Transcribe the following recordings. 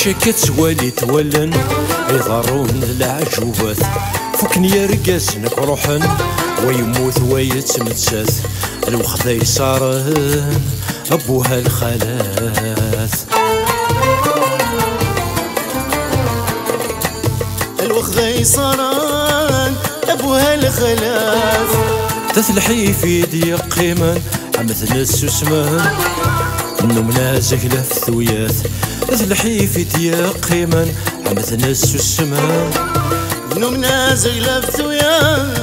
شكت والي تولن يضرون العجوبات فكني يرقزنك روحن ويموت ويتمتسات الوخذ يصارن ابوها الخلاث الوخذ يصارن ابوها الخلاث تثلحي في دي قيمن عمث نس وسمان النوم نازك لفثويات تثلحي في دي قيمن عمث نس وسمان النوم نازك لفثويات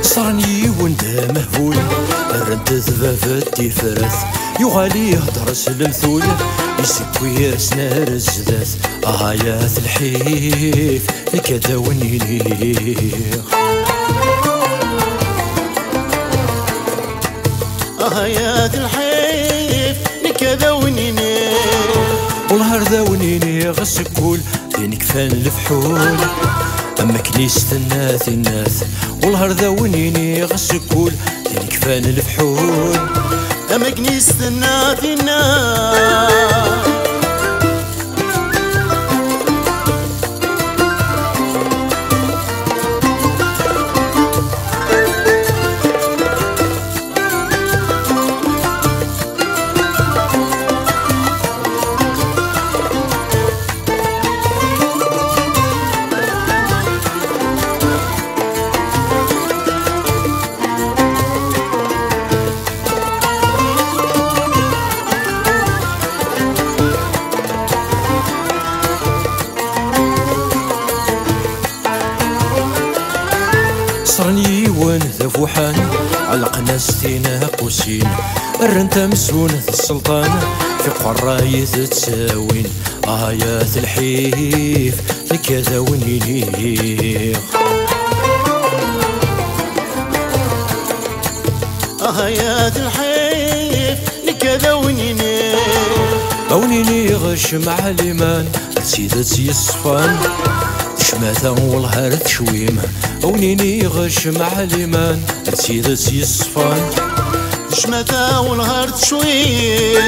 صرني وانت مهبول رد ذبابتي فرث يغالي هدرس المثول يسكوي سنار الزدات يا الحيف كذا ونينيخ يا الحيف كذا ونينيخ والهر ذا ونينيخ السكول دينك فان الفحول أما كنيسة الناس الناس والهر ذا ونيني غسكول دينك فان الفحول أما كنيسة الناس الناس صرني ونذا فوحان علق ناس تينا قوسين الرنت مسون السلطان في قراية تساوين يا الحيف لكذا ونينيخ يا الحيف لكذا ونينيخ ونيني غش مع الإيمان سيدة يصفان شماثا والهار تشويم ونيني غش مع الإيمان سيدة يصفان شماثا والهار تشويم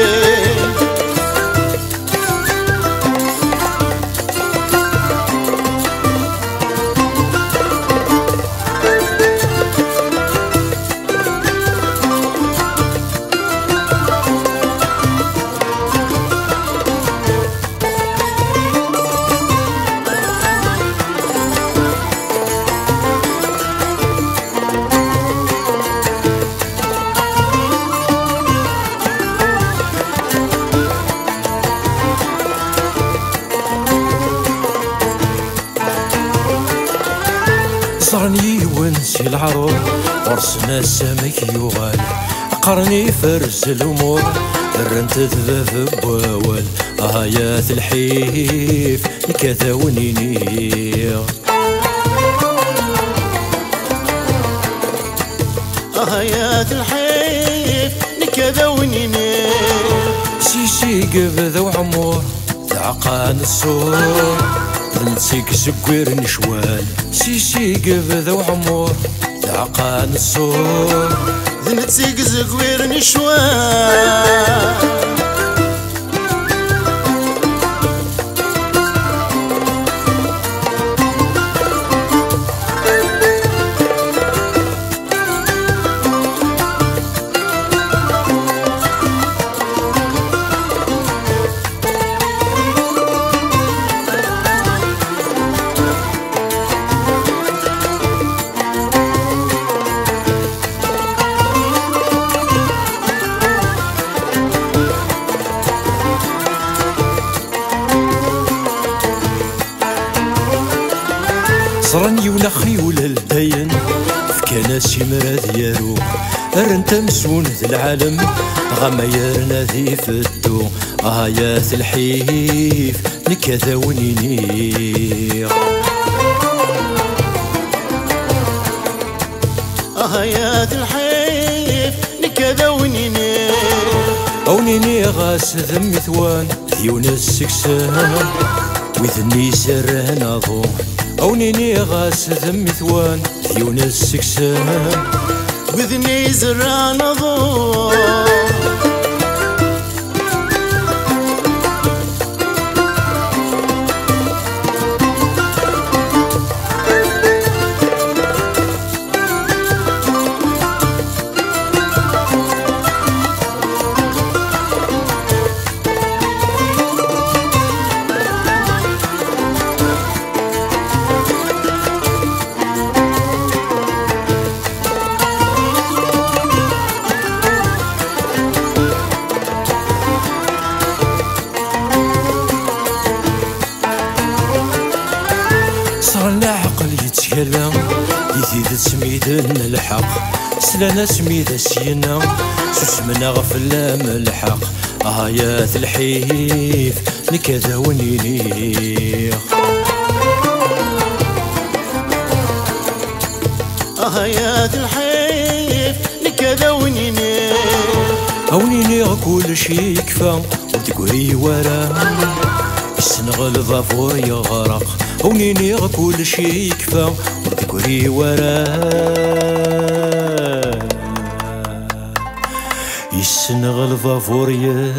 صرني ونسي العروض ورسنا السمك يغال قرني فرز الأمور الرنت ذباب بوال يا الحيف كذا ونيني يا الحيف كذا ونيني سيسي قبذا وعمور تعقان الصور نسيك سكوير نشوال سيسي قبذا وعمور تعقان الصور نسيك سكوير نشوال صرني ولا خيول الدين فكان الناس يمرض يارو أرن تمسون ذي العالم غما يرنا ذي فتو يا الحيف نكذا ونيني يا الحيف نكذا ونيني أونيني غاس ذم ثوان ذيون السكسان وذني سرهن أضو أونيني غاس ذم ثوان ذيون السكسان وذني زران أضو صار العقل يتكلم يزيد سميدن الحق سلانا سميد سينا سسمنا غفلام الحق يا الحيف نكذا ونيني يا الحيف نكذا ونيني أونيني كل شي يكفى وتقولي ورا السنغ الظافور يغرق أونيني كل شي يكفى وتقولي ورا السنغ الظافور يغرق